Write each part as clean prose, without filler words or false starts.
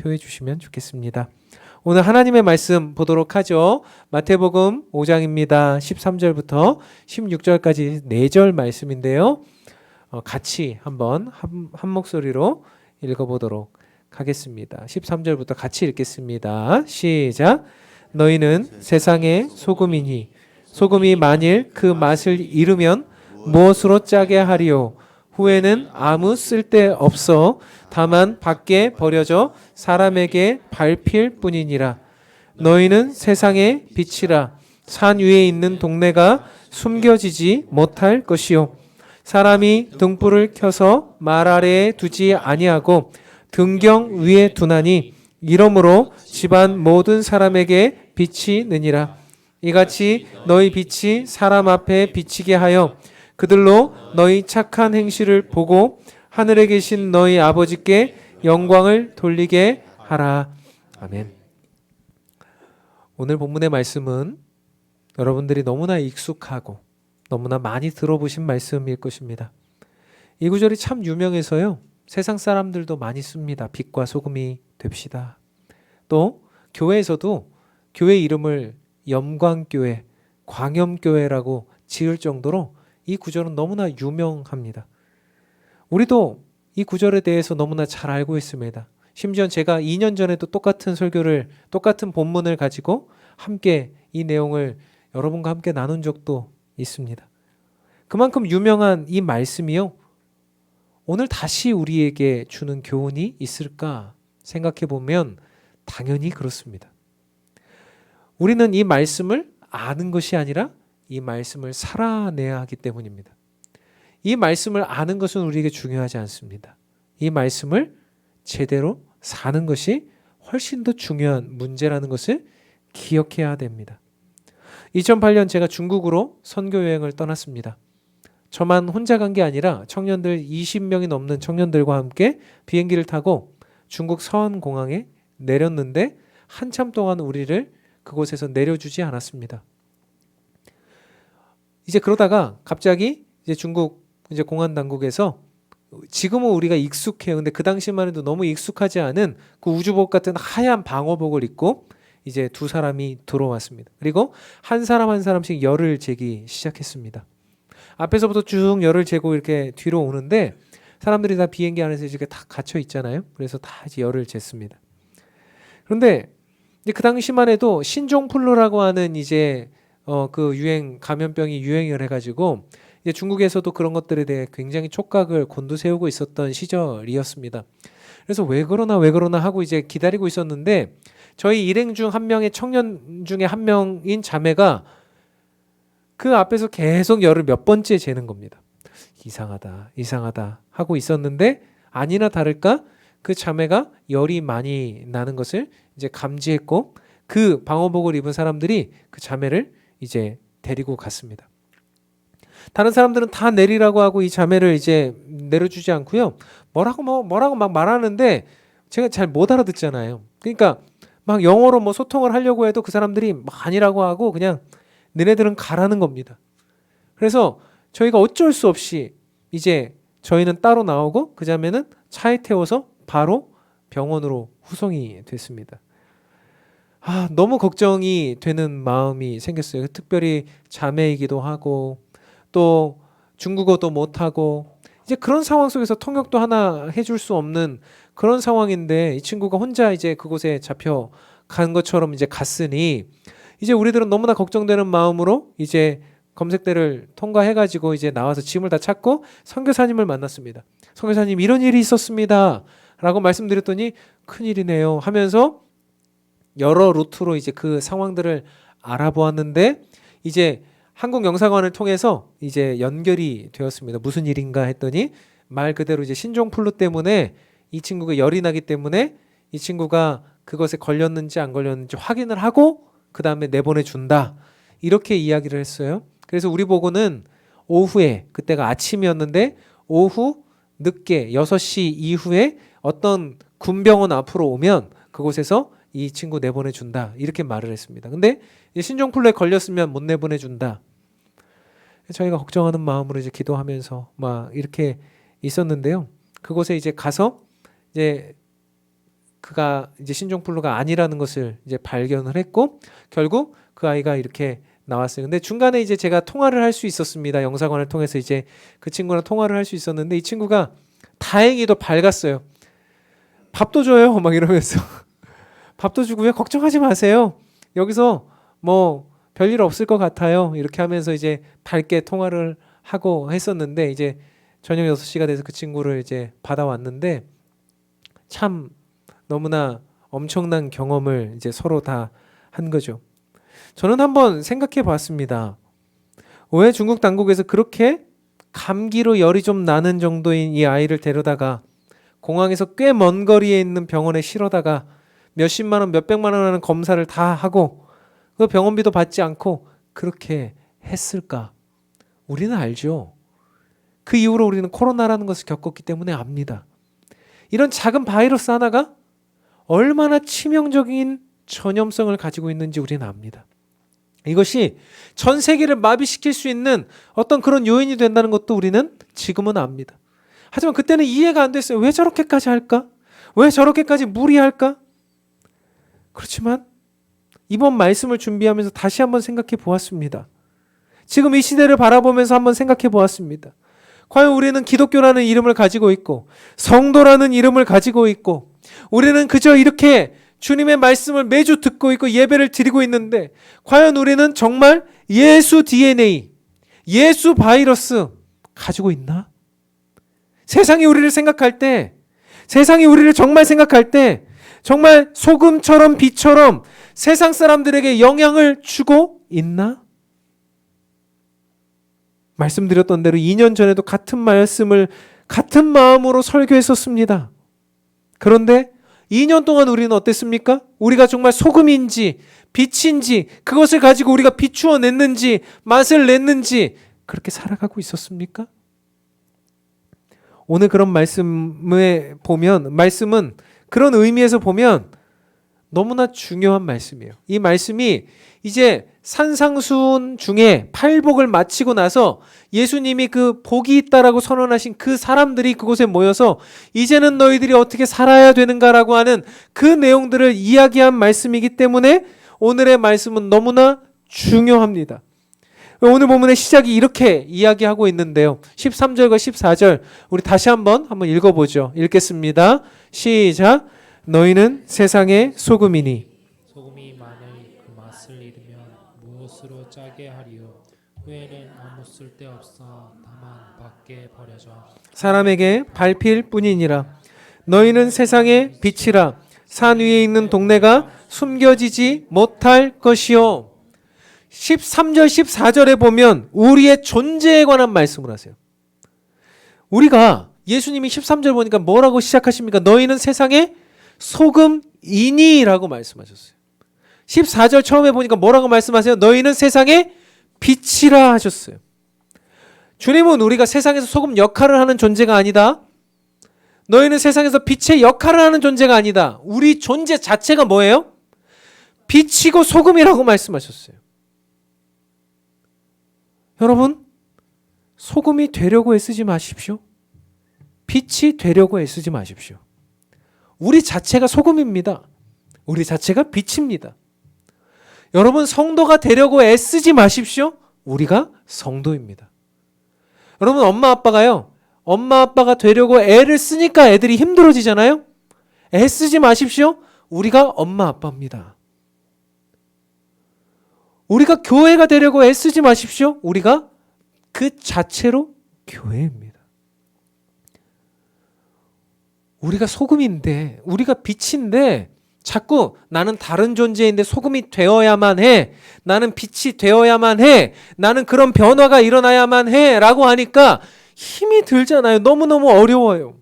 표해 주시면 좋겠습니다. 오늘 하나님의 말씀 보도록 하죠. 마태복음 5장입니다. 13절부터 16절까지 4절 말씀인데요. 같이 한번 한 목소리로 읽어보도록 하겠습니다. 13절부터 같이 읽겠습니다. 시작. 너희는 세상의 소금이니 소금이 만일 그 맛을 잃으면 무엇으로 짜게 하리요? 후에는 아무 쓸데 없어 다만 밖에 버려져 사람에게 밟힐 뿐이니라. 너희는 세상의 빛이라. 산 위에 있는 동네가 숨겨지지 못할 것이요. 사람이 등불을 켜서 말 아래에 두지 아니하고 등경 위에 두나니 이러므로 집안 모든 사람에게 빛이 느니라. 이같이 너희 빛이 사람 앞에 비치게 하여 그들로 너희 착한 행실을 보고 하늘에 계신 너희 아버지께 영광을 돌리게 하라. 아멘. 오늘 본문의 말씀은 여러분들이 너무나 익숙하고 너무나 많이 들어보신 말씀일 것입니다. 이 구절이 참 유명해서요. 세상 사람들도 많이 씁니다. 빛과 소금이 됩시다. 또 교회에서도 교회 이름을 염광교회, 광염교회라고 지을 정도로 이 구절은 너무나 유명합니다. 우리도 이 구절에 대해서 너무나 잘 알고 있습니다. 심지어 제가 2년 전에도 똑같은 본문을 가지고 함께 이 내용을 여러분과 함께 나눈 적도 있습니다. 그만큼 유명한 이 말씀이요. 오늘 다시 우리에게 주는 교훈이 있을까 생각해 보면 당연히 그렇습니다. 우리는 이 말씀을 아는 것이 아니라 이 말씀을 살아내야 하기 때문입니다. 이 말씀을 아는 것은 우리에게 중요하지 않습니다. 이 말씀을 제대로 사는 것이 훨씬 더 중요한 문제라는 것을 기억해야 됩니다. 2008년 제가 중국으로 선교 여행을 떠났습니다. 저만 혼자 간 게 아니라 청년들 20명이 넘는 청년들과 함께 비행기를 타고 중국 서안공항에 내렸는데 한참 동안 우리를 그곳에서 내려주지 않았습니다. 이제 그러다가 갑자기 이제 중국 이제 공안 당국에서 지금은 우리가 익숙해요. 근데 그 당시만 해도 너무 익숙하지 않은 그 우주복 같은 하얀 방호복을 입고 이제 두 사람이 들어왔습니다. 그리고 한 사람 한 사람씩 열을 재기 시작했습니다. 앞에서부터 쭉 열을 재고 이렇게 뒤로 오는데 사람들이 다 비행기 안에서 이렇게 다 갇혀 있잖아요. 그래서 다 이제 열을 쟀습니다. 그런데 이제 그 당시만 해도 신종플루라고 하는 이제 그 감염병이 유행을 해가지고 이제 중국에서도 그런 것들에 대해 굉장히 촉각을 곤두세우고 있었던 시절이었습니다. 그래서 왜 그러나 하고 이제 기다리고 있었는데 저희 일행 중 한 명의 청년 중에 한 명인 자매가 그 앞에서 계속 열을 몇 번째 재는 겁니다. 이상하다 하고 있었는데 아니나 다를까 그 자매가 열이 많이 나는 것을 이제 감지했고 그 방호복을 입은 사람들이 그 자매를 이제 데리고 갔습니다. 다른 사람들은 다 내리라고 하고 이 자매를 이제 내려주지 않고요. 뭐라고 막 말하는데 제가 잘 못 알아듣잖아요. 그러니까 막 영어로 뭐 소통을 하려고 해도 그 사람들이 막 아니라고 하고 그냥 너네들은 가라는 겁니다. 그래서 저희가 어쩔 수 없이 이제 저희는 따로 나오고 그 자매는 차에 태워서 바로 병원으로 후송이 됐습니다. 너무 걱정이 되는 마음이 생겼어요. 특별히 자매이기도 하고 또 중국어도 못하고 이제 그런 상황 속에서 통역도 하나 해줄 수 없는 그런 상황인데 이 친구가 혼자 이제 그곳에 잡혀간 것처럼 이제 갔으니 이제 우리들은 너무나 걱정되는 마음으로 이제 검색대를 통과해가지고 이제 나와서 짐을 다 찾고 선교사님을 만났습니다. 선교사님 이런 일이 있었습니다 라고 말씀드렸더니 큰일이네요 하면서 여러 루트로 이제 그 상황들을 알아보았는데 이제 한국 영사관을 통해서 이제 연결이 되었습니다. 무슨 일인가 했더니 말 그대로 이제 신종플루 때문에 이 친구가 열이 나기 때문에 이 친구가 그것에 걸렸는지 안 걸렸는지 확인을 하고 그 다음에 내보내준다. 이렇게 이야기를 했어요. 그래서 우리 보고는 오후에 그때가 아침이었는데 오후 늦게 6시 이후에 어떤 군병원 앞으로 오면 그곳에서 이 친구 내보내준다. 이렇게 말을 했습니다. 근데 신종플루에 걸렸으면 못 내보내준다. 저희가 걱정하는 마음으로 이제 기도하면서 막 이렇게 있었는데요. 그곳에 이제 가서 이제 그가 이제 신종플루가 아니라는 것을 이제 발견을 했고 결국 그 아이가 이렇게 나왔어요. 근데 중간에 이제 제가 통화를 할 수 있었습니다. 영상관을 통해서 이제 그 친구랑 통화를 할 수 있었는데 이 친구가 다행히도 밝았어요. 밥도 줘요. 막 이러면서 밥도 주고요. 걱정하지 마세요. 여기서 뭐 별일 없을 것 같아요. 이렇게 하면서 이제 밝게 통화를 하고 했었는데 이제 저녁 6시가 돼서 그 친구를 이제 받아왔는데 참 너무나 엄청난 경험을 이제 서로 다 한 거죠. 저는 한번 생각해 봤습니다. 왜 중국 당국에서 그렇게 감기로 열이 좀 나는 정도인 이 아이를 데려다가 공항에서 꽤 먼 거리에 있는 병원에 실어다가 몇십만 원, 몇백만 원 하는 검사를 다 하고 그 병원비도 받지 않고 그렇게 했을까? 우리는 알죠. 그 이후로 우리는 코로나라는 것을 겪었기 때문에 압니다. 이런 작은 바이러스 하나가 얼마나 치명적인 전염성을 가지고 있는지 우리는 압니다. 이것이 전 세계를 마비시킬 수 있는 어떤 그런 요인이 된다는 것도 우리는 지금은 압니다. 하지만 그때는 이해가 안 됐어요. 왜 저렇게까지 할까? 왜 저렇게까지 무리할까? 그렇지만 이번 말씀을 준비하면서 다시 한번 생각해 보았습니다. 지금 이 시대를 바라보면서 한번 생각해 보았습니다. 과연 우리는 기독교라는 이름을 가지고 있고 성도라는 이름을 가지고 있고 우리는 그저 이렇게 주님의 말씀을 매주 듣고 있고 예배를 드리고 있는데 과연 우리는 정말 예수 DNA, 예수 바이러스 가지고 있나? 세상이 우리를 생각할 때, 세상이 우리를 정말 생각할 때 정말 소금처럼 빛처럼 세상 사람들에게 영향을 주고 있나? 말씀드렸던 대로 2년 전에도 같은 말씀을 같은 마음으로 설교했었습니다. 그런데 2년 동안 우리는 어땠습니까? 우리가 정말 소금인지 빛인지 그것을 가지고 우리가 비추어 냈는지 맛을 냈는지 그렇게 살아가고 있었습니까? 오늘 그런 말씀에 보면 말씀은 그런 의미에서 보면 너무나 중요한 말씀이에요. 이 말씀이 이제 산상수훈 중에 팔복을 마치고 나서 예수님이 그 복이 있다라고 선언하신 그 사람들이 그곳에 모여서 이제는 너희들이 어떻게 살아야 되는가라고 하는 그 내용들을 이야기한 말씀이기 때문에 오늘의 말씀은 너무나 중요합니다. 오늘 본문의 시작이 이렇게 이야기하고 있는데요. 13절과 14절 우리 다시 한번 읽어보죠. 읽겠습니다. 시작. 너희는 세상의 소금이니 소금이 만일 그 맛을 잃으면 무엇으로 짜게 하리요? 후에는 아무 쓸데없어 다만 밖에 버려져 사람에게 밟힐 뿐이니라. 너희는 세상의 빛이라. 산 위에 있는 동네가 숨겨지지 못할 것이요. 13절 14절에 보면 우리의 존재에 관한 말씀을 하세요. 우리가 예수님이 13절 보니까 뭐라고 시작하십니까? 너희는 세상의 소금이니라고 말씀하셨어요. 14절 처음에 보니까 뭐라고 말씀하세요? 너희는 세상의 빛이라 하셨어요. 주님은 우리가 세상에서 소금 역할을 하는 존재가 아니다. 너희는 세상에서 빛의 역할을 하는 존재가 아니다. 우리 존재 자체가 뭐예요? 빛이고 소금이라고 말씀하셨어요. 여러분, 소금이 되려고 애쓰지 마십시오. 빛이 되려고 애쓰지 마십시오. 우리 자체가 소금입니다. 우리 자체가 빛입니다. 여러분, 성도가 되려고 애쓰지 마십시오. 우리가 성도입니다. 여러분, 엄마 아빠가 되려고 애를 쓰니까 애들이 힘들어지잖아요. 애쓰지 마십시오. 우리가 엄마 아빠입니다. 우리가 교회가 되려고 애쓰지 마십시오. 우리가 그 자체로 교회입니다. 우리가 소금인데, 우리가 빛인데 자꾸 나는 다른 존재인데 소금이 되어야만 해. 나는 빛이 되어야만 해. 나는 그런 변화가 일어나야만 해. 라고 하니까 힘이 들잖아요. 너무너무 어려워요.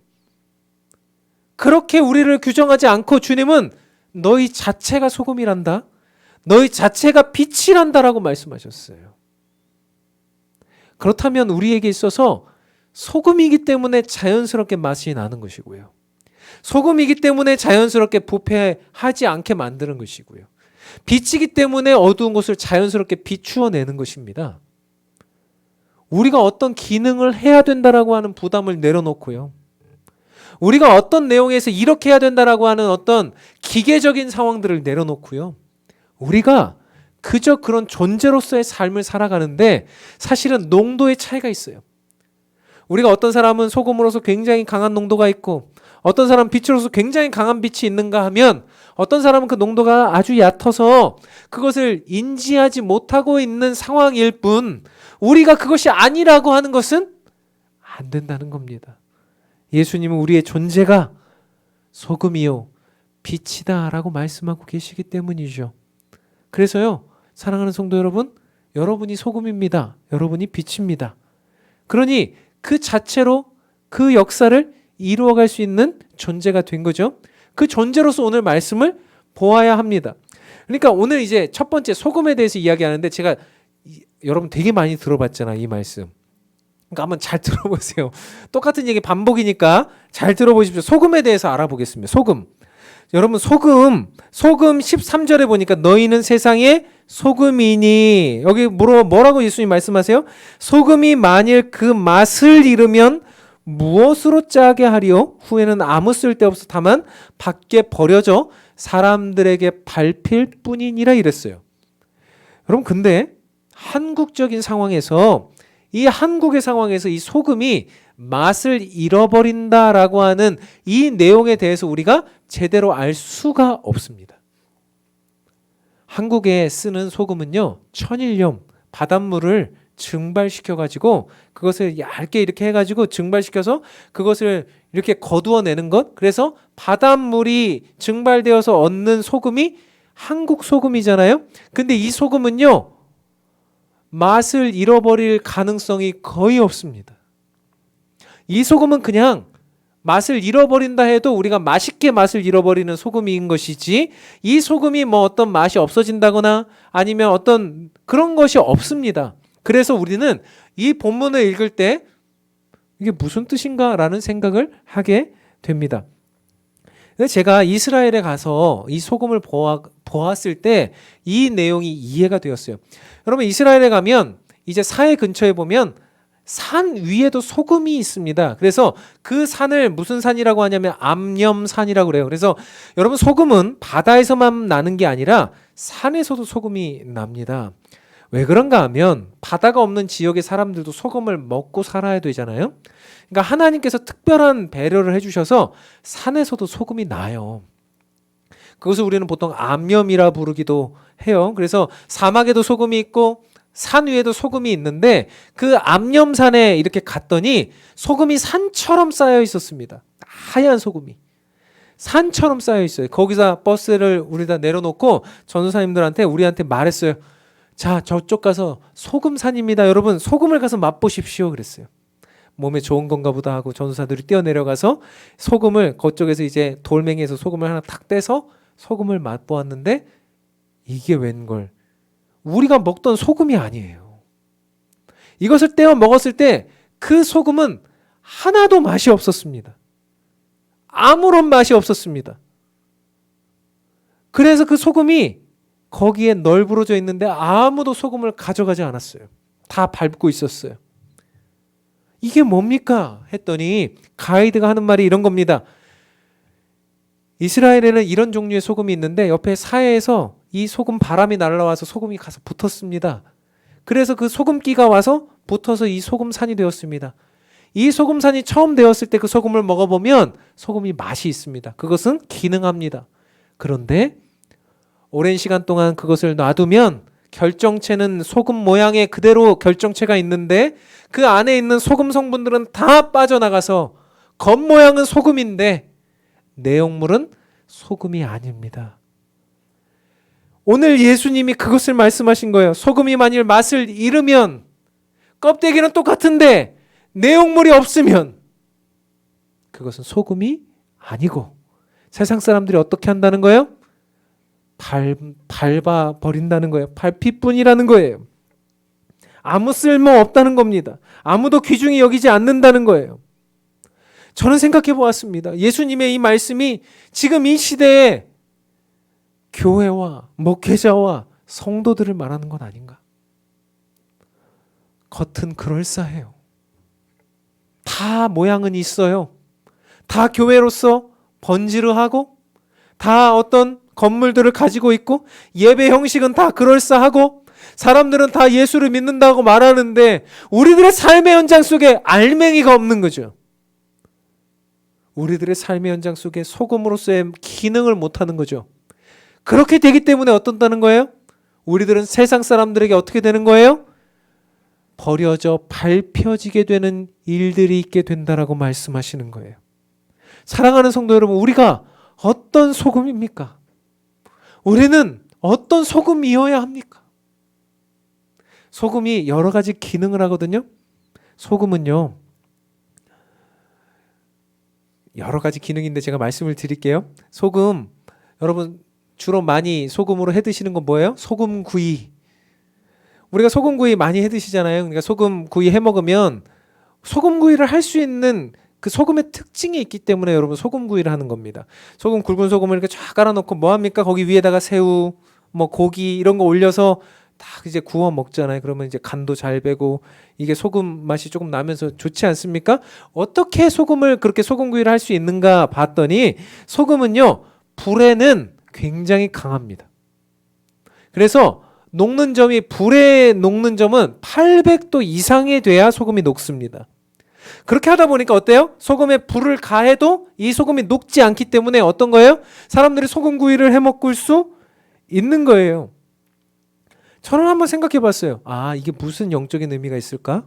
그렇게 우리를 규정하지 않고 주님은 너희 자체가 소금이란다. 너희 자체가 빛이란다라고 말씀하셨어요. 그렇다면 우리에게 있어서 소금이기 때문에 자연스럽게 맛이 나는 것이고요. 소금이기 때문에 자연스럽게 부패하지 않게 만드는 것이고요. 빛이기 때문에 어두운 곳을 자연스럽게 비추어내는 것입니다. 우리가 어떤 기능을 해야 된다라고 하는 부담을 내려놓고요. 우리가 어떤 내용에서 이렇게 해야 된다라고 하는 어떤 기계적인 상황들을 내려놓고요. 우리가 그저 그런 존재로서의 삶을 살아가는데 사실은 농도의 차이가 있어요. 우리가 어떤 사람은 소금으로서 굉장히 강한 농도가 있고 어떤 사람은 빛으로서 굉장히 강한 빛이 있는가 하면 어떤 사람은 그 농도가 아주 얕아서 그것을 인지하지 못하고 있는 상황일 뿐 우리가 그것이 아니라고 하는 것은 안 된다는 겁니다. 예수님은 우리의 존재가 소금이요 빛이다 라고 말씀하고 계시기 때문이죠. 그래서요 사랑하는 성도 여러분, 여러분이 소금입니다. 여러분이 빛입니다. 그러니 그 자체로 그 역사를 이루어갈 수 있는 존재가 된 거죠. 그 존재로서 오늘 말씀을 보아야 합니다. 그러니까 오늘 이제 첫 번째 소금에 대해서 이야기하는데 제가 여러분 되게 많이 들어봤잖아요, 이 말씀. 그러니까 한번 잘 들어보세요. 똑같은 얘기 반복이니까 잘 들어보십시오. 소금에 대해서 알아보겠습니다. 소금. 여러분 소금 13절에 보니까 너희는 세상의 소금이니 여기 뭐라고 예수님 말씀하세요? 소금이 만일 그 맛을 잃으면 무엇으로 짜게 하리요? 후에는 아무 쓸데없어 다만 밖에 버려져 사람들에게 밟힐 뿐이니라 이랬어요. 여러분 근데 한국적인 상황에서 이 한국의 상황에서 이 소금이 맛을 잃어버린다라고 하는 이 내용에 대해서 우리가 제대로 알 수가 없습니다. 한국에 쓰는 소금은요, 천일염, 바닷물을 증발시켜 가지고 그것을 얇게 이렇게 해가지고 증발시켜서 그것을 이렇게 거두어내는 것. 그래서 바닷물이 증발되어서 얻는 소금이 한국 소금이잖아요. 근데 이 소금은요, 맛을 잃어버릴 가능성이 거의 없습니다. 이 소금은 그냥 맛을 잃어버린다 해도 우리가 맛있게 맛을 잃어버리는 소금인 것이지 이 소금이 뭐 어떤 맛이 없어진다거나 아니면 어떤 그런 것이 없습니다. 그래서 우리는 이 본문을 읽을 때 이게 무슨 뜻인가 라는 생각을 하게 됩니다. 제가 이스라엘에 가서 이 소금을 보았을 때 이 내용이 이해가 되었어요. 여러분 이스라엘에 가면 이제 사해 근처에 보면 산 위에도 소금이 있습니다. 그래서 그 산을 무슨 산이라고 하냐면 암염산이라고 그래요. 그래서 여러분 소금은 바다에서만 나는 게 아니라 산에서도 소금이 납니다. 왜 그런가 하면 바다가 없는 지역의 사람들도 소금을 먹고 살아야 되잖아요. 그러니까 하나님께서 특별한 배려를 해주셔서 산에서도 소금이 나요. 그것을 우리는 보통 암염이라 부르기도 해요. 그래서 사막에도 소금이 있고 산 위에도 소금이 있는데 그 암염산에 이렇게 갔더니 소금이 산처럼 쌓여 있었습니다. 하얀 소금이 산처럼 쌓여 있어요. 거기서 버스를 우리다 내려놓고 전도사님들한테 우리한테 말했어요. 자, 저쪽 가서 소금산입니다. 여러분 소금을 가서 맛보십시오. 그랬어요. 몸에 좋은 건가 보다 하고 전도사들이 뛰어내려가서 소금을 그쪽에서 이제 돌멩이에서 소금을 하나 탁 떼서 소금을 맛보았는데 이게 웬걸 우리가 먹던 소금이 아니에요. 이것을 떼어 먹었을 때 그 소금은 하나도 맛이 없었습니다. 아무런 맛이 없었습니다. 그래서 그 소금이 거기에 널브러져 있는데 아무도 소금을 가져가지 않았어요. 다 밟고 있었어요. 이게 뭡니까? 했더니 가이드가 하는 말이 이런 겁니다. 이스라엘에는 이런 종류의 소금이 있는데 옆에 사해에서 이 소금 바람이 날아와서 소금이 가서 붙었습니다. 그래서 그 소금기가 와서 붙어서 이 소금산이 되었습니다. 이 소금산이 처음 되었을 때 그 소금을 먹어보면 소금이 맛이 있습니다. 그것은 기능합니다. 그런데 오랜 시간 동안 그것을 놔두면 결정체는 소금 모양의 그대로 결정체가 있는데 그 안에 있는 소금 성분들은 다 빠져나가서 겉모양은 소금인데 내용물은 소금이 아닙니다. 오늘 예수님이 그것을 말씀하신 거예요. 소금이 만일 맛을 잃으면 껍데기는 똑같은데 내용물이 없으면 그것은 소금이 아니고 세상 사람들이 어떻게 한다는 거예요? 밟아 버린다는 거예요. 밟힐뿐이라는 거예요. 아무 쓸모 없다는 겁니다. 아무도 귀중히 여기지 않는다는 거예요. 저는 생각해 보았습니다. 예수님의 이 말씀이 지금 이 시대에 교회와 목회자와 성도들을 말하는 건 아닌가? 겉은 그럴싸해요. 다 모양은 있어요. 다 교회로서 번지르하고 다 어떤 건물들을 가지고 있고 예배 형식은 다 그럴싸하고 사람들은 다 예수를 믿는다고 말하는데 우리들의 삶의 현장 속에 알맹이가 없는 거죠. 우리들의 삶의 현장 속에 소금으로서의 기능을 못하는 거죠. 그렇게 되기 때문에 어떻다는 거예요? 우리들은 세상 사람들에게 어떻게 되는 거예요? 버려져 밟혀지게 되는 일들이 있게 된다라고 말씀하시는 거예요. 사랑하는 성도 여러분, 우리가 어떤 소금입니까? 우리는 어떤 소금이어야 합니까? 소금이 여러 가지 기능을 하거든요. 소금은요, 여러 가지 기능인데 제가 말씀을 드릴게요. 소금, 여러분 주로 많이 소금으로 해 드시는 건 뭐예요? 소금구이. 우리가 소금구이 많이 해 드시잖아요. 그러니까 소금구이 해 먹으면 소금구이를 할 수 있는 그 소금의 특징이 있기 때문에 여러분 소금구이를 하는 겁니다. 소금, 굵은 소금을 이렇게 쫙 깔아놓고 뭐 합니까? 거기 위에다가 새우, 뭐 고기 이런 거 올려서 딱 이제 구워 먹잖아요. 그러면 이제 간도 잘 배고 이게 소금 맛이 조금 나면서 좋지 않습니까? 어떻게 소금을 그렇게 소금구이를 할 수 있는가 봤더니 소금은요, 불에는 굉장히 강합니다. 그래서 녹는 점이, 불에 녹는 점은 800도 이상이 돼야 소금이 녹습니다. 그렇게 하다 보니까 어때요? 소금에 불을 가해도 이 소금이 녹지 않기 때문에 어떤 거예요? 사람들이 소금구이를 해 먹을 수 있는 거예요. 저는 한번 생각해 봤어요. 아, 이게 무슨 영적인 의미가 있을까?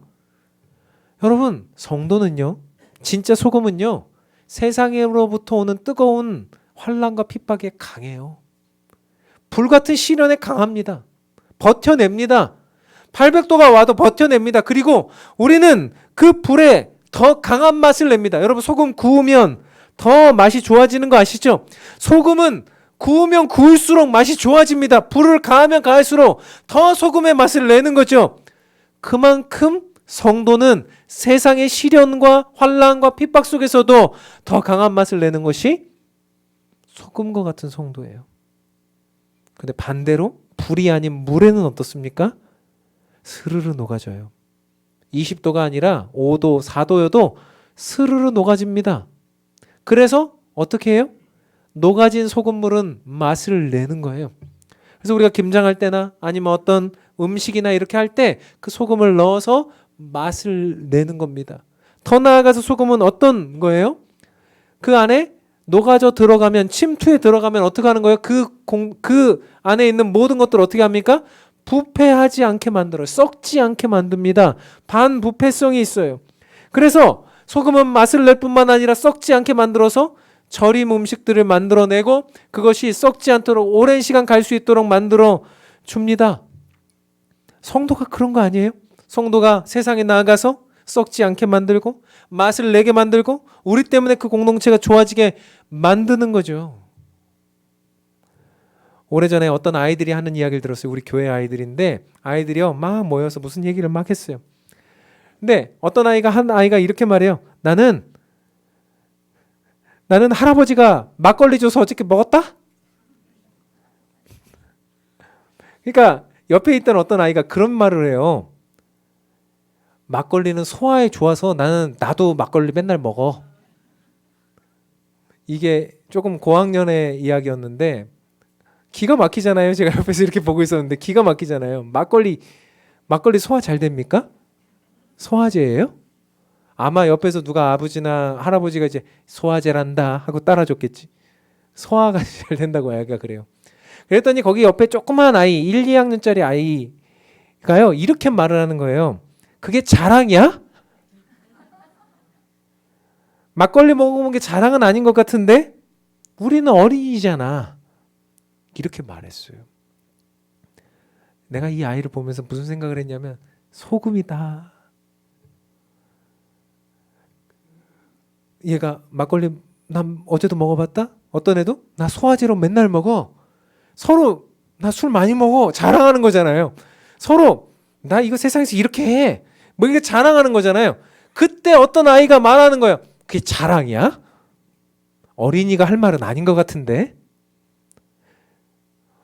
여러분, 성도는요, 진짜 소금은요, 세상으로부터 오는 뜨거운 환난과 핍박에 강해요. 불같은 시련에 강합니다. 버텨냅니다. 800도가 와도 버텨냅니다. 그리고 우리는 그 불에 더 강한 맛을 냅니다. 여러분, 소금 구우면 더 맛이 좋아지는 거 아시죠? 소금은 구우면 구울수록 맛이 좋아집니다. 불을 가하면 가할수록 더 소금의 맛을 내는 거죠. 그만큼 성도는 세상의 시련과 환난과 핍박 속에서도 더 강한 맛을 내는 것이 소금과 같은 성도예요. 근데 반대로 불이 아닌 물에는 어떻습니까? 스르르 녹아져요. 20도가 아니라 5도, 4도여도 스르르 녹아집니다. 그래서 어떻게 해요? 녹아진 소금물은 맛을 내는 거예요. 그래서 우리가 김장할 때나 아니면 어떤 음식이나 이렇게 할 때 그 소금을 넣어서 맛을 내는 겁니다. 더 나아가서 소금은 어떤 거예요? 그 안에 녹아져 들어가면, 침투에 들어가면 어떻게 하는 거예요? 그 안에 있는 모든 것들을 어떻게 합니까? 부패하지 않게 만들어요. 썩지 않게 만듭니다. 반부패성이 있어요. 그래서 소금은 맛을 낼 뿐만 아니라 썩지 않게 만들어서 절임 음식들을 만들어내고 그것이 썩지 않도록 오랜 시간 갈 수 있도록 만들어 줍니다. 성도가 그런 거 아니에요? 성도가 세상에 나아가서 썩지 않게 만들고 맛을 내게 만들고 우리 때문에 그 공동체가 좋아지게 만드는 거죠. 오래전에 어떤 아이들이 하는 이야기를 들었어요. 우리 교회 아이들인데 아이들이요 막 모여서 무슨 얘기를 막 했어요. 근데 어떤 한 아이가 이렇게 말해요. 나는 할아버지가 막걸리 줘서 어저께 먹었다? 그러니까 옆에 있던 어떤 아이가 그런 말을 해요. 막걸리는 소화에 좋아서 나도 막걸리 맨날 먹어. 이게 조금 고학년의 이야기였는데 기가 막히잖아요. 제가 옆에서 이렇게 보고 있었는데 기가 막히잖아요. 막걸리 소화 잘 됩니까? 소화제예요? 아마 옆에서 누가 아버지나 할아버지가 이제 소화제란다 하고 따라줬겠지. 소화가 잘 된다고 아이가 그래요. 그랬더니 거기 옆에 조그만 아이 1, 2학년짜리 아이가요 이렇게 말을 하는 거예요. 그게 자랑이야? 막걸리 먹어본 게 자랑은 아닌 것 같은데 우리는 어린이잖아. 이렇게 말했어요. 내가 이 아이를 보면서 무슨 생각을 했냐면 소금이다. 얘가 막걸리 난 어제도 먹어봤다? 어떤 애도? 나 소화제로 맨날 먹어. 서로 나 술 많이 먹어. 자랑하는 거잖아요. 서로 나 이거 세상에서 이렇게 해. 뭐 이게 자랑하는 거잖아요. 그때 어떤 아이가 말하는 거예요. 그게 자랑이야? 어린이가 할 말은 아닌 것 같은데.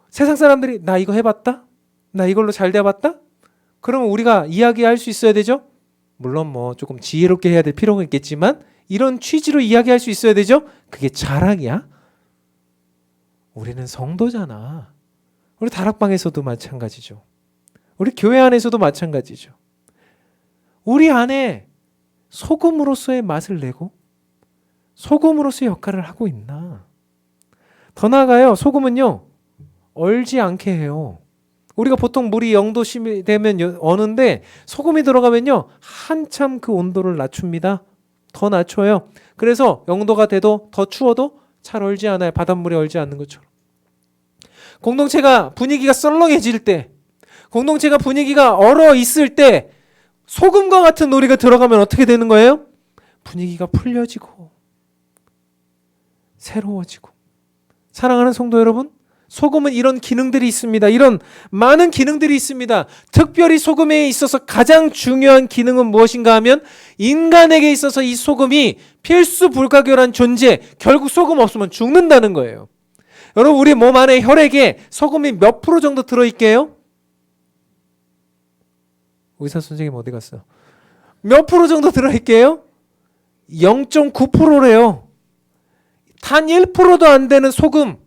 세상 사람들이 나 이거 해봤다? 나 이걸로 잘 돼봤다? 그러면 우리가 이야기할 수 있어야 되죠? 물론 뭐 조금 지혜롭게 해야 될 필요가 있겠지만 이런 취지로 이야기할 수 있어야 되죠. 그게 자랑이야? 우리는 성도잖아. 우리 다락방에서도 마찬가지죠. 우리 교회 안에서도 마찬가지죠. 우리 안에 소금으로서의 맛을 내고 소금으로서의 역할을 하고 있나? 더 나아가요. 소금은요, 얼지 않게 해요. 우리가 보통 물이 0도 되면 어는데 소금이 들어가면요, 한참 그 온도를 낮춥니다. 더 낮춰요. 그래서 0도가 돼도 더 추워도 잘 얼지 않아요. 바닷물이 얼지 않는 것처럼. 공동체가 분위기가 썰렁해질 때, 공동체가 분위기가 얼어 있을 때 소금과 같은 놀이가 들어가면 어떻게 되는 거예요? 분위기가 풀려지고 새로워지고. 사랑하는 성도 여러분, 소금은 이런 기능들이 있습니다. 이런 많은 기능들이 있습니다. 특별히 소금에 있어서 가장 중요한 기능은 무엇인가 하면 인간에게 있어서 이 소금이 필수 불가결한 존재, 결국 소금 없으면 죽는다는 거예요. 여러분, 우리 몸 안에 혈액에 소금이 몇 프로 정도 들어있게요? 의사 선생님 어디 갔어? 몇 프로 정도 들어있게요? 0.9%래요. 단 1%도 안 되는 소금,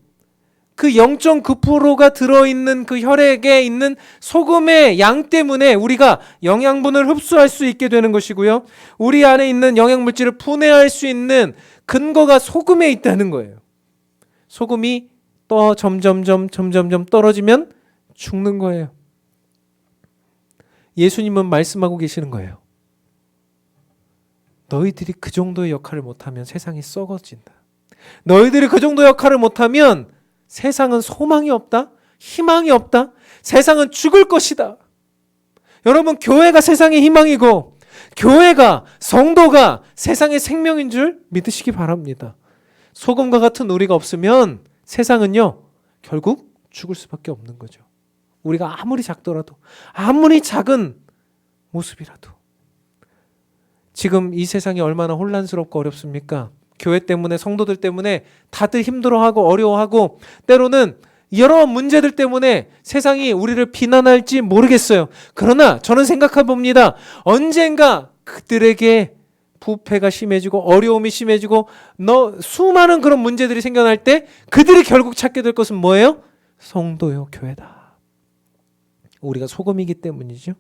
그 0.9%가 들어있는 그 혈액에 있는 소금의 양 때문에 우리가 영양분을 흡수할 수 있게 되는 것이고요. 우리 안에 있는 영양물질을 분해할 수 있는 근거가 소금에 있다는 거예요. 소금이 또 점점 떨어지면 죽는 거예요. 예수님은 말씀하고 계시는 거예요. 너희들이 그 정도의 역할을 못하면 세상이 썩어진다. 너희들이 그 정도 역할을 못하면 세상은 소망이 없다. 희망이 없다. 세상은 죽을 것이다. 여러분, 교회가 세상의 희망이고 교회가, 성도가 세상의 생명인 줄 믿으시기 바랍니다. 소금과 같은 우리가 없으면 세상은요, 결국 죽을 수밖에 없는 거죠. 우리가 아무리 작더라도, 아무리 작은 모습이라도. 지금 이 세상이 얼마나 혼란스럽고 어렵습니까? 교회 때문에, 성도들 때문에 다들 힘들어하고 어려워하고 때로는 여러 문제들 때문에 세상이 우리를 비난할지 모르겠어요. 그러나 저는 생각해 봅니다. 언젠가 그들에게 부패가 심해지고 어려움이 심해지고 수많은 그런 문제들이 생겨날 때 그들이 결국 찾게 될 것은 뭐예요? 성도요, 교회다. 우리가 소금이기 때문이죠.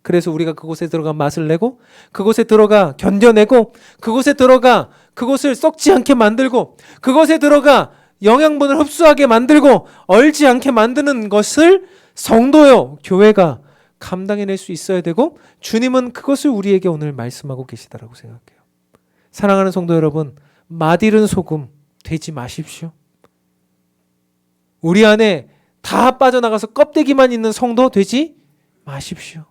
그래서 우리가 그곳에 들어가 맛을 내고, 그곳에 들어가 견뎌내고, 그곳에 들어가 그곳을 썩지 않게 만들고, 그곳에 들어가 영양분을 흡수하게 만들고 얼지 않게 만드는 것을 성도요, 교회가 감당해낼 수 있어야 되고, 주님은 그것을 우리에게 오늘 말씀하고 계시다라고 생각해요. 사랑하는 성도 여러분, 맛있는 소금 되지 마십시오. 우리 안에 다 빠져나가서 껍데기만 있는 성도 되지 마십시오.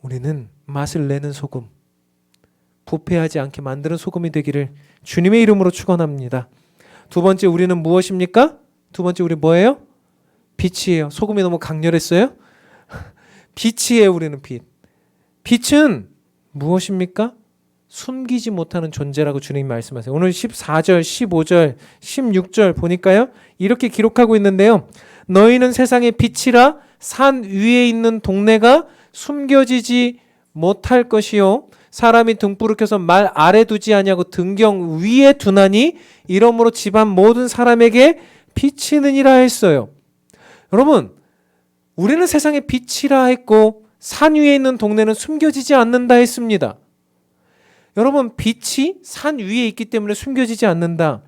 우리는 맛을 내는 소금, 부패하지 않게 만드는 소금이 되기를 주님의 이름으로 축원합니다. 두 번째, 우리는 무엇입니까? 두 번째, 우리 뭐예요? 빛이에요. 소금이 너무 강렬했어요? 빛이에요. 우리는 빛. 빛은 무엇입니까? 숨기지 못하는 존재라고 주님이 말씀하세요. 오늘 14절, 15절, 16절 보니까요, 이렇게 기록하고 있는데요. 너희는 세상의 빛이라. 산 위에 있는 동네가 숨겨지지 못할 것이요, 사람이 등불을 켜서 말 아래 두지 아니하고 등경 위에 두나니 이러므로 집안 모든 사람에게 비치느니라 했어요. 여러분, 우리는 세상의 빛이라 했고 산 위에 있는 동네는 숨겨지지 않는다 했습니다. 여러분, 빛이 산 위에 있기 때문에 숨겨지지 않는다.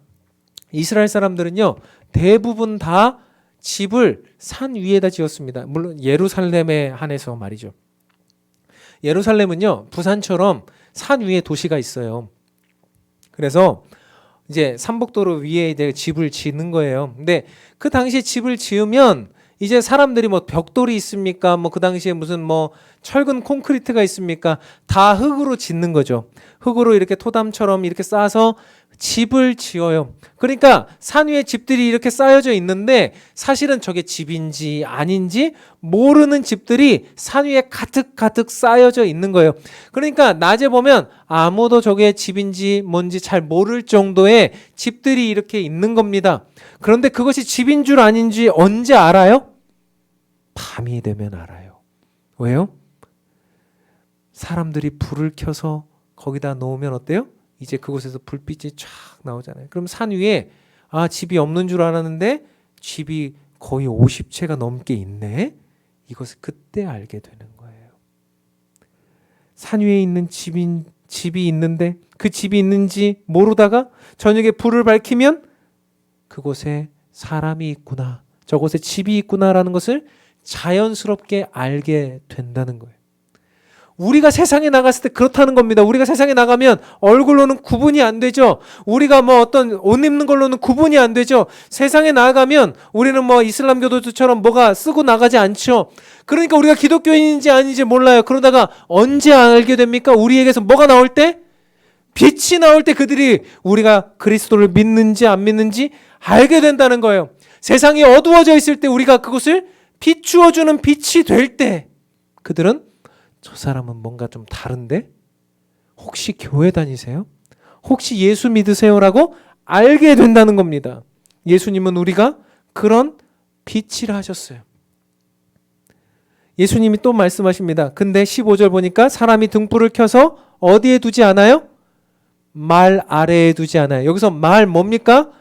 이스라엘 사람들은요, 대부분 다 집을 산 위에다 지었습니다. 물론 예루살렘에 한해서 말이죠. 예루살렘은요, 부산처럼 산 위에 도시가 있어요. 그래서 이제 삼복도로 위에 이제 집을 짓는 거예요. 근데 그 당시에 집을 지으면 이제 사람들이 뭐 벽돌이 있습니까? 뭐 그 당시에 무슨 뭐 철근 콘크리트가 있습니까? 다 흙으로 짓는 거죠. 흙으로 이렇게 토담처럼 이렇게 쌓아서 집을 지어요. 그러니까 산 위에 집들이 이렇게 쌓여져 있는데 사실은 저게 집인지 아닌지 모르는 집들이 산 위에 가득 쌓여져 있는 거예요. 그러니까 낮에 보면 아무도 저게 집인지 뭔지 잘 모를 정도의 집들이 이렇게 있는 겁니다. 그런데 그것이 집인 줄 아닌지 언제 알아요? 밤이 되면 알아요. 왜요? 사람들이 불을 켜서 거기다 놓으면 어때요? 이제 그곳에서 불빛이 쫙 나오잖아요. 그럼 산 위에 집이 없는 줄 알았는데 집이 거의 50채가 넘게 있네. 이것을 그때 알게 되는 거예요. 산 위에 있는 집이 있는데 그 집이 있는지 모르다가 저녁에 불을 밝히면 그곳에 사람이 있구나. 저곳에 집이 있구나라는 것을 자연스럽게 알게 된다는 거예요. 우리가 세상에 나갔을 때 그렇다는 겁니다. 우리가 세상에 나가면 얼굴로는 구분이 안 되죠. 우리가 어떤 옷 입는 걸로는 구분이 안 되죠. 세상에 나가면 우리는 이슬람교도처럼 뭐가 쓰고 나가지 않죠. 그러니까 우리가 기독교인인지 아닌지 몰라요. 그러다가 언제 알게 됩니까? 우리에게서 뭐가 나올 때? 빛이 나올 때 그들이 우리가 그리스도를 믿는지 안 믿는지 알게 된다는 거예요. 세상이 어두워져 있을 때 우리가 그것을 비추어주는 빛이 될 때 그들은 저 사람은 뭔가 좀 다른데? 혹시 교회 다니세요? 혹시 예수 믿으세요? 라고 알게 된다는 겁니다. 예수님은 우리가 그런 빛이라 하셨어요. 예수님이 또 말씀하십니다. 근데 15절 보니까 사람이 등불을 켜서 어디에 두지 않아요? 말 아래에 두지 않아요. 여기서 말 뭡니까?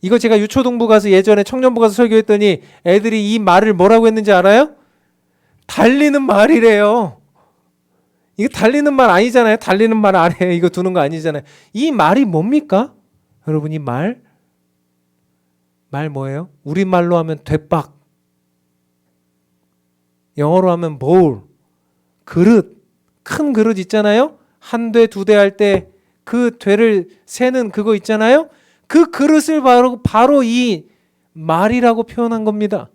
이거 제가 유초등부 가서 예전에 청년부 가서 설교했더니 애들이 이 말을 뭐라고 했는지 알아요? 달리는 말이래요. 이거 달리는 말 아니잖아요. 달리는 말 아래에 이거 두는 거 아니잖아요. 이 말이 뭡니까? 여러분 이 말 뭐예요? 우리말로 하면 되박, 영어로 하면 bowl, 그릇, 큰 그릇 있잖아요. 한 돼, 두 대 할 때 그 되를 세는 그거 있잖아요. 그 그릇을 바로 이 말이라고 표현한 겁니다.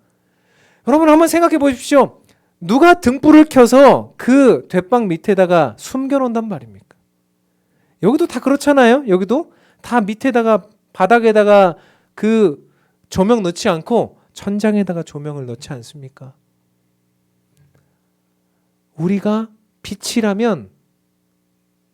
여러분 한번 생각해 보십시오. 누가 등불을 켜서 그 돛박 밑에다가 숨겨놓는단 말입니까? 여기도 다 그렇잖아요. 여기도 다 밑에다가 바닥에다가 그 조명 넣지 않고 천장에다가 조명을 넣지 않습니까? 우리가 빛이라면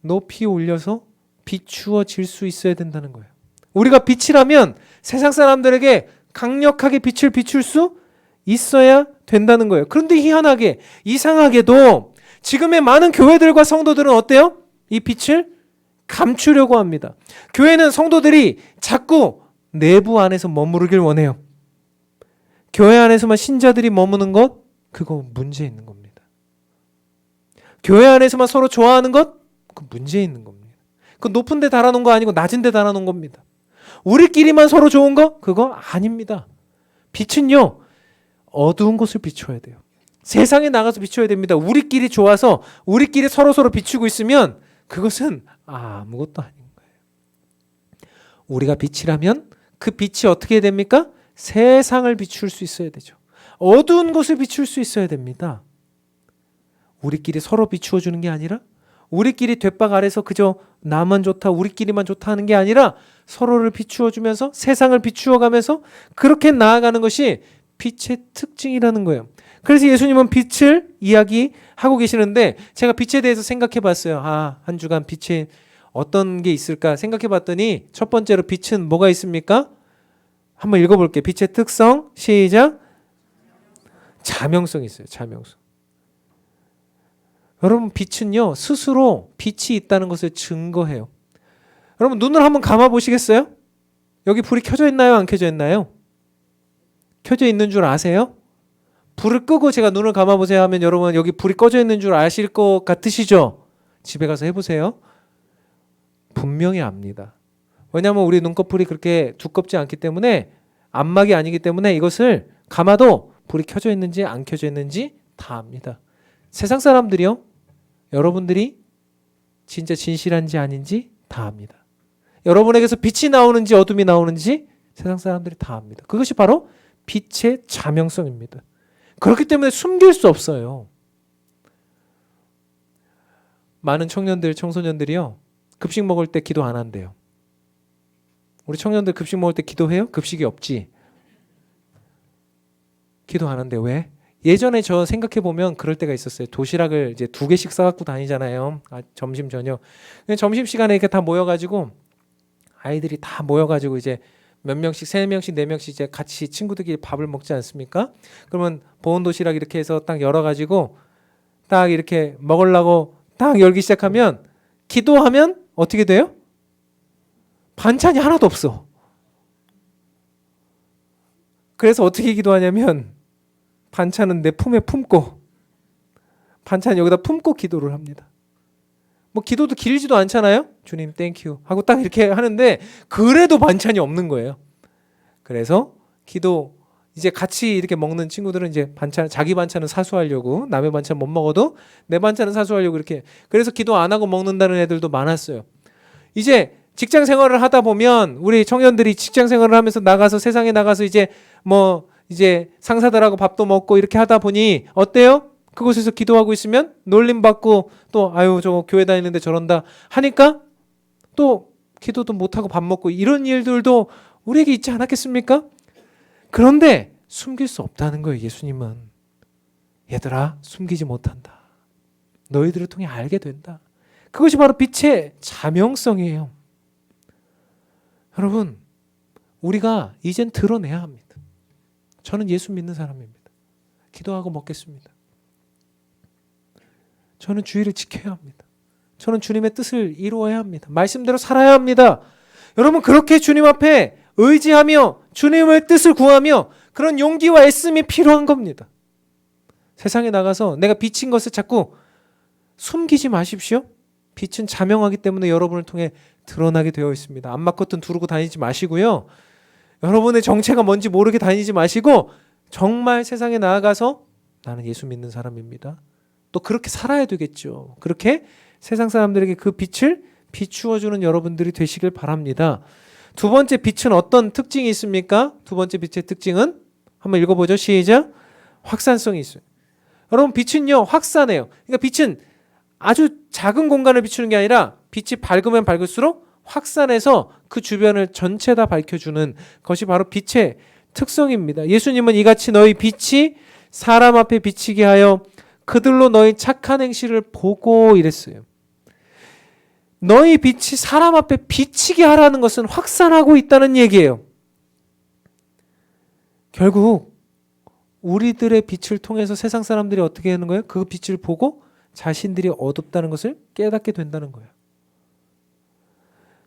높이 올려서 비추어질 수 있어야 된다는 거예요. 우리가 빛이라면 세상 사람들에게 강력하게 빛을 비출 수 있어야 된다는 거예요. 그런데 희한하게 이상하게도 지금의 많은 교회들과 성도들은 어때요? 이 빛을 감추려고 합니다. 교회는 성도들이 자꾸 내부 안에서 머무르길 원해요. 교회 안에서만 신자들이 머무는 것, 그거 문제 있는 겁니다. 교회 안에서만 서로 좋아하는 것, 그 문제 있는 겁니다. 그 높은 데 달아놓은 거 아니고 낮은 데 달아놓은 겁니다. 우리끼리만 서로 좋은 거, 그거 아닙니다. 빛은요, 어두운 곳을 비춰야 돼요. 세상에 나가서 비춰야 됩니다. 우리끼리 좋아서 우리끼리 서로 비추고 있으면 그것은 아무것도 아닌 거예요. 우리가 빛이라면 그 빛이 어떻게 됩니까? 세상을 비출 수 있어야 되죠. 어두운 곳을 비출 수 있어야 됩니다. 우리끼리 서로 비추어 주는 게 아니라 우리끼리 돛박 아래서 그저 나만 좋다, 우리끼리만 좋다 하는 게 아니라 서로를 비추어 주면서 세상을 비추어 가면서 그렇게 나아가는 것이 빛의 특징이라는 거예요. 그래서 예수님은 빛을 이야기하고 계시는데 제가 빛에 대해서 생각해 봤어요. 한 주간 빛에 어떤 게 있을까 생각해 봤더니 첫 번째로 빛은 뭐가 있습니까? 한번 읽어볼게요. 빛의 특성, 시작. 자명성이 있어요. 자명성. 여러분 빛은요 스스로 빛이 있다는 것을 증거해요. 여러분 눈을 한번 감아 보시겠어요? 여기 불이 켜져 있나요? 안 켜져 있나요? 켜져 있는 줄 아세요? 불을 끄고 제가 눈을 감아 보세요 하면 여러분 여기 불이 꺼져 있는 줄 아실 것 같으시죠? 집에 가서 해보세요. 분명히 압니다. 왜냐하면 우리 눈꺼풀이 그렇게 두껍지 않기 때문에 안막이 아니기 때문에 이것을 감아도 불이 켜져 있는지 안 켜져 있는지 다 압니다. 세상 사람들이요, 여러분들이 진짜 진실한지 아닌지 다 압니다. 여러분에게서 빛이 나오는지 어둠이 나오는지 세상 사람들이 다 압니다. 그것이 바로 빛의 자명성입니다. 그렇기 때문에 숨길 수 없어요. 많은 청년들, 청소년들이요 급식 먹을 때 기도 안 한대요. 우리 청년들 급식 먹을 때 기도해요? 급식이 없지. 기도 안 한대요. 왜? 예전에 저 생각해 보면 그럴 때가 있었어요. 도시락을 이제 2개씩 싸갖고 다니잖아요. 점심 저녁. 점심 시간에 이렇게 다 모여가지고 아이들이 다 모여가지고 이제 몇 명씩, 3명씩, 4명씩 이제 같이 친구들끼리 밥을 먹지 않습니까? 그러면 보온 도시락 이렇게 해서 딱 열어가지고 딱 이렇게 먹으려고 딱 열기 시작하면 기도하면 어떻게 돼요? 반찬이 하나도 없어. 그래서 어떻게 기도하냐면 반찬은 내 품에 품고 반찬 여기다 품고 기도를 합니다. 뭐 기도도 길지도 않잖아요. 주님 땡큐 하고 딱 이렇게 하는데 그래도 반찬이 없는 거예요. 그래서 기도 이제 같이 이렇게 먹는 친구들은 이제 반찬 자기 반찬은 사수하려고 남의 반찬 못 먹어도 내 반찬은 사수하려고 이렇게 그래서 기도 안 하고 먹는다는 애들도 많았어요. 이제 직장 생활을 하다 보면 우리 청년들이 직장 생활을 하면서 나가서 세상에 나가서 이제 뭐 이제 상사들하고 밥도 먹고 이렇게 하다 보니 어때요? 그곳에서 기도하고 있으면 놀림 받고 또 아유 저거 교회 다니는데 저런다 하니까 또 기도도 못하고 밥 먹고 이런 일들도 우리에게 있지 않았겠습니까? 그런데 숨길 수 없다는 거예요. 예수님은 얘들아 숨기지 못한다. 너희들을 통해 알게 된다. 그것이 바로 빛의 자명성이에요. 여러분 우리가 이젠 드러내야 합니다. 저는 예수 믿는 사람입니다. 기도하고 먹겠습니다. 저는 주의를 지켜야 합니다. 저는 주님의 뜻을 이루어야 합니다. 말씀대로 살아야 합니다. 여러분 그렇게 주님 앞에 의지하며 주님의 뜻을 구하며 그런 용기와 애씀이 필요한 겁니다. 세상에 나가서 내가 비친 것을 자꾸 숨기지 마십시오. 빛은 자명하기 때문에 여러분을 통해 드러나게 되어 있습니다. 암막 커튼 두르고 다니지 마시고요. 여러분의 정체가 뭔지 모르게 다니지 마시고 정말 세상에 나아가서 나는 예수 믿는 사람입니다. 또 그렇게 살아야 되겠죠. 그렇게 세상 사람들에게 그 빛을 비추어주는 여러분들이 되시길 바랍니다. 두 번째 빛은 어떤 특징이 있습니까? 두 번째 빛의 특징은 한번 읽어보죠. 시작. 확산성이 있어요. 여러분 빛은요 확산해요. 그러니까 빛은 아주 작은 공간을 비추는 게 아니라 빛이 밝으면 밝을수록 확산해서 그 주변을 전체 다 밝혀주는 것이 바로 빛의 특성입니다. 예수님은 이같이 너희 빛이 사람 앞에 비치게 하여 그들로 너희 착한 행실을 보고 이랬어요. 너희 빛이 사람 앞에 비치게 하라는 것은 확산하고 있다는 얘기예요. 결국 우리들의 빛을 통해서 세상 사람들이 어떻게 하는 거예요? 그 빛을 보고 자신들이 어둡다는 것을 깨닫게 된다는 거예요.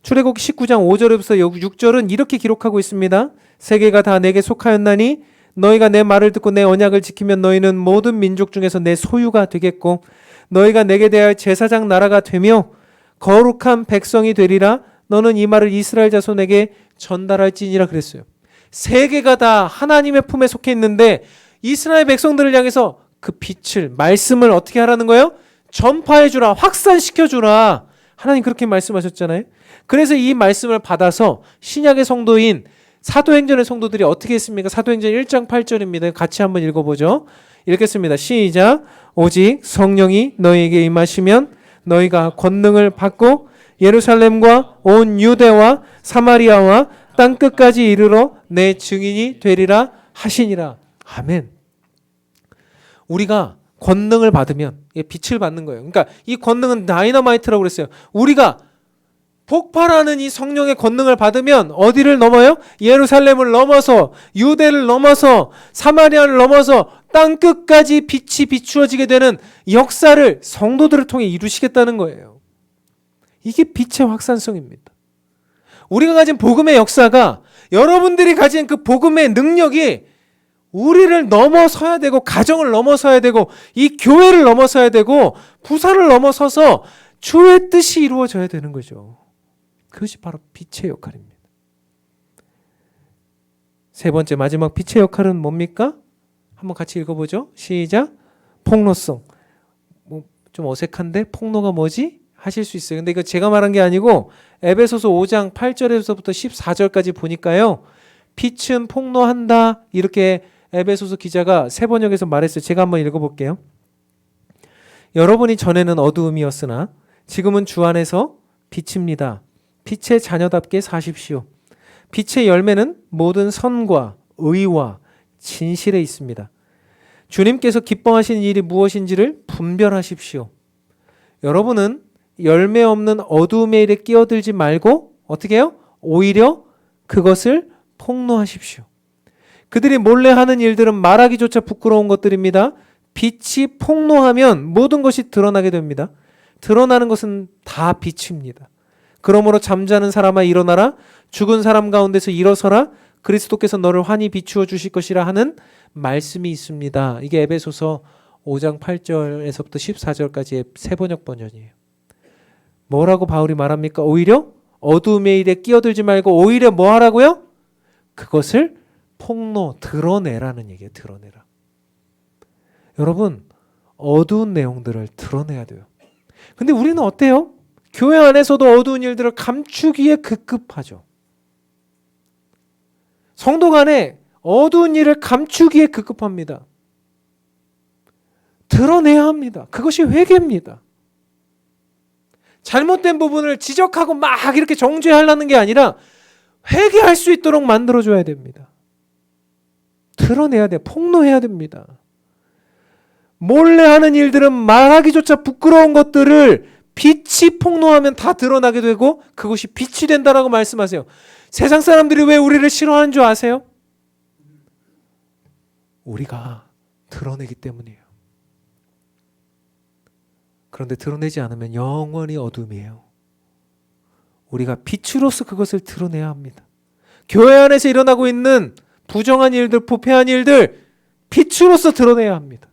출애굽기 19장 5절에서 6절은 이렇게 기록하고 있습니다. 세계가 다 내게 속하였나니 너희가 내 말을 듣고 내 언약을 지키면 너희는 모든 민족 중에서 내 소유가 되겠고 너희가 내게 대하여 제사장 나라가 되며 거룩한 백성이 되리라. 너는 이 말을 이스라엘 자손에게 전달할지니라 그랬어요. 세계가 다 하나님의 품에 속해 있는데 이스라엘 백성들을 향해서 그 빛을 말씀을 어떻게 하라는 거예요? 전파해 주라. 확산시켜 주라. 하나님 그렇게 말씀하셨잖아요. 그래서 이 말씀을 받아서 신약의 성도인 사도행전의 성도들이 어떻게 했습니까? 사도행전 1장 8절입니다. 같이 한번 읽어보죠. 읽겠습니다. 시작. 오직 성령이 너희에게 임하시면 너희가 권능을 받고 예루살렘과 온 유대와 사마리아와 땅끝까지 이르러 내 증인이 되리라 하시니라. 아멘. 우리가 권능을 받으면 빛을 받는 거예요. 그러니까 이 권능은 다이너마이트라고 그랬어요. 우리가 폭발하는 이 성령의 권능을 받으면 어디를 넘어요? 예루살렘을 넘어서 유대를 넘어서 사마리아를 넘어서 땅끝까지 빛이 비추어지게 되는 역사를 성도들을 통해 이루시겠다는 거예요. 이게 빛의 확산성입니다. 우리가 가진 복음의 역사가 여러분들이 가진 그 복음의 능력이 우리를 넘어서야 되고 가정을 넘어서야 되고 이 교회를 넘어서야 되고 부산을 넘어서서 주의 뜻이 이루어져야 되는 거죠. 그것이 바로 빛의 역할입니다. 세 번째 마지막 빛의 역할은 뭡니까? 한번 같이 읽어보죠. 시작. 폭로성. 좀 어색한데 폭로가 뭐지? 하실 수 있어요. 근데 이거 제가 말한 게 아니고 에베소서 5장 8절에서부터 14절까지 보니까요. 빛은 폭로한다. 이렇게 에베소서 기자가 세 번역에서 말했어요. 제가 한번 읽어볼게요. 여러분이 전에는 어두움이었으나 지금은 주 안에서 빛입니다. 빛의 자녀답게 사십시오. 빛의 열매는 모든 선과 의와 진실에 있습니다. 주님께서 기뻐하시는 일이 무엇인지를 분별하십시오. 여러분은 열매 없는 어두움의 일에 끼어들지 말고 어떻게 해요? 오히려 그것을 폭로하십시오. 그들이 몰래 하는 일들은 말하기조차 부끄러운 것들입니다. 빛이 폭로하면 모든 것이 드러나게 됩니다. 드러나는 것은 다 빛입니다. 그러므로 잠자는 사람아 일어나라, 죽은 사람 가운데서 일어서라, 그리스도께서 너를 환히 비추어 주실 것이라 하는 말씀이 있습니다. 이게 에베소서 5장 8절에서부터 14절까지의 세번역 번연이에요. 뭐라고 바울이 말합니까? 오히려 어두움의 일에 끼어들지 말고 오히려 뭐 하라고요? 그것을 드러내라는 얘기예요. 드러내라. 여러분, 어두운 내용들을 드러내야 돼요. 근데 우리는 어때요? 교회 안에서도 어두운 일들을 감추기에 급급하죠. 성도 간에 어두운 일을 감추기에 급급합니다. 드러내야 합니다. 그것이 회개입니다. 잘못된 부분을 지적하고 막 이렇게 정죄하려는 게 아니라 회개할 수 있도록 만들어줘야 됩니다. 드러내야 돼. 폭로해야 됩니다. 몰래 하는 일들은 말하기조차 부끄러운 것들을 빛이 폭로하면 다 드러나게 되고 그것이 빛이 된다라고 말씀하세요. 세상 사람들이 왜 우리를 싫어하는 줄 아세요? 우리가 드러내기 때문이에요. 그런데 드러내지 않으면 영원히 어둠이에요. 우리가 빛으로서 그것을 드러내야 합니다. 교회 안에서 일어나고 있는 부정한 일들, 부패한 일들 빛으로서 드러내야 합니다.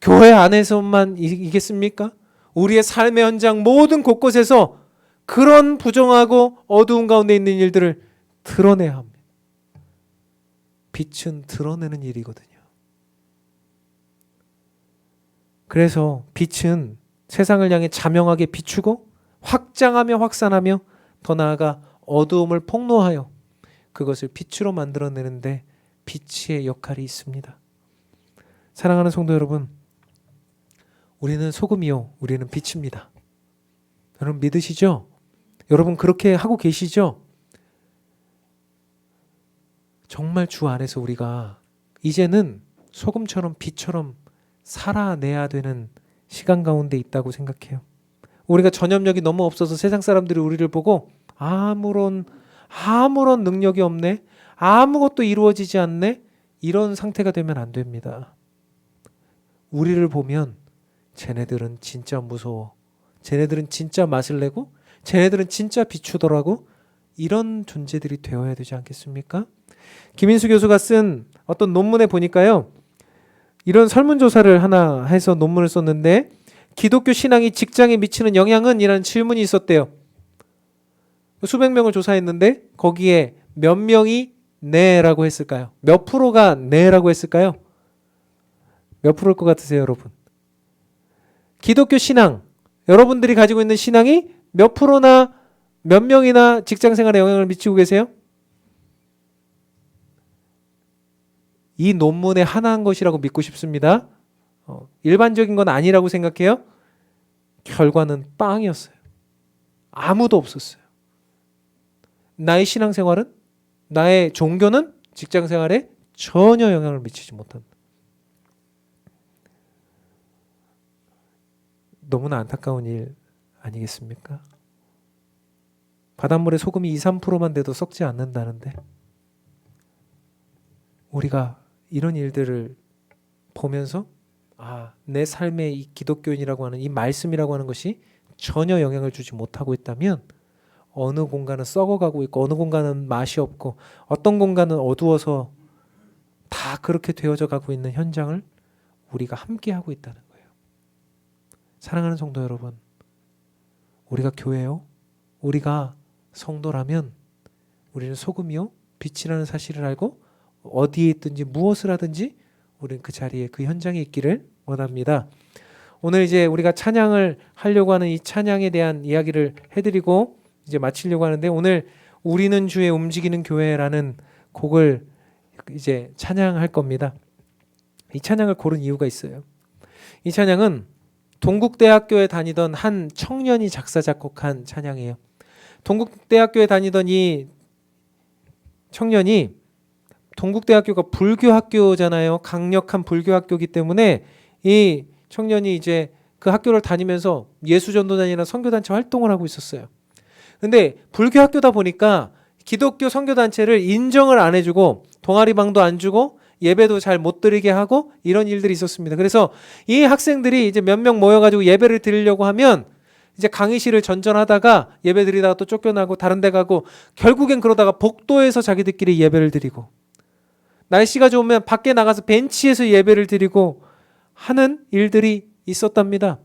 교회 안에서만 이겠습니까? 우리의 삶의 현장 모든 곳곳에서 그런 부정하고 어두운 가운데 있는 일들을 드러내야 합니다. 빛은 드러내는 일이거든요. 그래서 빛은 세상을 향해 자명하게 비추고 확장하며 확산하며 더 나아가 어두움을 폭로하여 그것을 빛으로 만들어내는데 빛의 역할이 있습니다. 사랑하는 성도 여러분, 우리는 소금이요, 우리는 빛입니다. 여러분 믿으시죠? 여러분 그렇게 하고 계시죠? 정말 주 안에서 우리가 이제는 소금처럼 빛처럼 살아내야 되는 시간 가운데 있다고 생각해요. 우리가 전염력이 너무 없어서 세상 사람들이 우리를 보고 아무런 능력이 없네, 아무것도 이루어지지 않네, 이런 상태가 되면 안 됩니다. 우리를 보면 쟤네들은 진짜 무서워, 쟤네들은 진짜 맛을 내고 쟤네들은 진짜 비추더라고, 이런 존재들이 되어야 되지 않겠습니까? 김인수 교수가 쓴 어떤 논문에 보니까요, 이런 설문조사를 하나 해서 논문을 썼는데 기독교 신앙이 직장에 미치는 영향은? 이라는 질문이 있었대요. 수백 명을 조사했는데 거기에 몇 명이 네라고 했을까요? 몇 프로가 네라고 했을까요? 몇 프로일 것 같으세요, 여러분? 기독교 신앙, 여러분들이 가지고 있는 신앙이 몇 프로나 몇 명이나 직장 생활에 영향을 미치고 계세요? 이 논문에 하나한 것이라고 믿고 싶습니다. 일반적인 건 아니라고 생각해요. 결과는 빵이었어요. 아무도 없었어요. 나의 신앙생활은, 나의 종교는 직장생활에 전혀 영향을 미치지 못한다. 너무나 안타까운 일 아니겠습니까? 바닷물에 소금이 2~3%만 돼도 썩지 않는다는데 우리가 이런 일들을 보면서 내 삶에 이 기독교인이라고 하는 이 말씀이라고 하는 것이 전혀 영향을 주지 못하고 있다면 어느 공간은 썩어가고 있고 어느 공간은 맛이 없고 어떤 공간은 어두워서 다 그렇게 되어져 가고 있는 현장을 우리가 함께 하고 있다는 거예요. 사랑하는 성도 여러분, 우리가 교회요, 우리가 성도라면 우리는 소금이요 빛이라는 사실을 알고 어디에 있든지 무엇을 하든지 우리는 그 자리에, 그 현장에 있기를 원합니다. 오늘 이제 우리가 찬양을 하려고 하는 이 찬양에 대한 이야기를 해드리고 이제 마치려고 하는데, 오늘 우리는 주의 움직이는 교회라는 곡을 이제 찬양할 겁니다. 이 찬양을 고른 이유가 있어요. 이 찬양은 동국대학교에 다니던 한 청년이 작사 작곡한 찬양이에요. 동국대학교에 다니던 이 청년이, 동국대학교가 불교학교잖아요. 강력한 불교학교이기 때문에 이 청년이 이제 그 학교를 다니면서 예수전도단이나 선교단체 활동을 하고 있었어요. 근데 불교학교다 보니까 기독교 선교단체를 인정을 안 해주고 동아리방도 안 주고 예배도 잘 못 드리게 하고 이런 일들이 있었습니다. 그래서 이 학생들이 이제 몇 명 모여가지고 예배를 드리려고 하면 이제 강의실을 전전하다가 예배 드리다가 또 쫓겨나고 다른 데 가고 결국엔 그러다가 복도에서 자기들끼리 예배를 드리고 날씨가 좋으면 밖에 나가서 벤치에서 예배를 드리고 하는 일들이 있었답니다.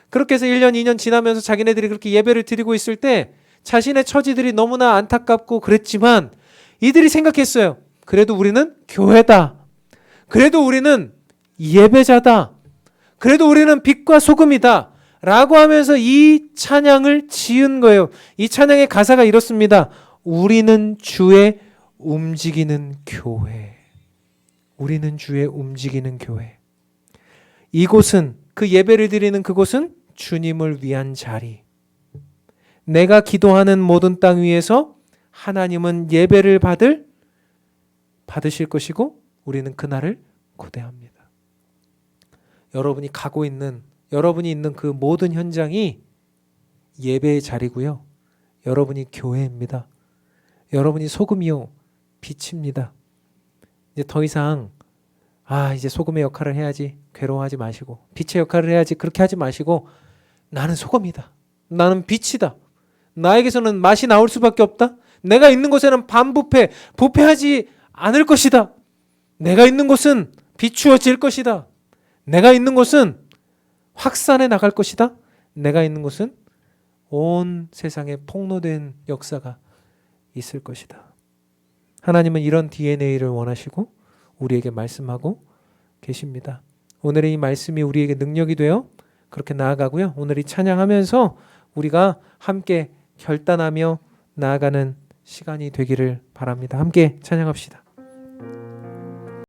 그렇게 해서 1년, 2년 지나면서 자기네들이 그렇게 예배를 드리고 있을 때 자신의 처지들이 너무나 안타깝고 그랬지만 이들이 생각했어요. 그래도 우리는 교회다. 그래도 우리는 예배자다. 그래도 우리는 빛과 소금이다. 라고 하면서 이 찬양을 지은 거예요. 이 찬양의 가사가 이렇습니다. 우리는 주의 움직이는 교회. 우리는 주의 움직이는 교회. 이곳은 그 예배를 드리는 그곳은 주님을 위한 자리. 내가 기도하는 모든 땅 위에서 하나님은 예배를 받으실 것이고 우리는 그날을 고대합니다. 여러분이 가고 있는 여러분이 있는 그 모든 현장이 예배의 자리고요. 여러분이 교회입니다. 여러분이 소금이요 빛입니다. 이제 더 이상 이제 소금의 역할을 해야지 괴로워하지 마시고 빛의 역할을 해야지 그렇게 하지 마시고 나는 소금이다. 나는 빛이다. 나에게서는 맛이 나올 수밖에 없다. 내가 있는 곳에는 부패하지 않을 것이다. 내가 있는 곳은 비추어질 것이다. 내가 있는 곳은 확산해 나갈 것이다. 내가 있는 곳은 온 세상에 폭로된 역사가 있을 것이다. 하나님은 이런 DNA를 원하시고 우리에게 말씀하고 계십니다. 오늘의 이 말씀이 우리에게 능력이 되어 그렇게 나아가고요. 오늘 이 찬양하면서 우리가 함께 결단하며 나아가는 시간이 되기를 바랍니다. 함께 찬양합시다.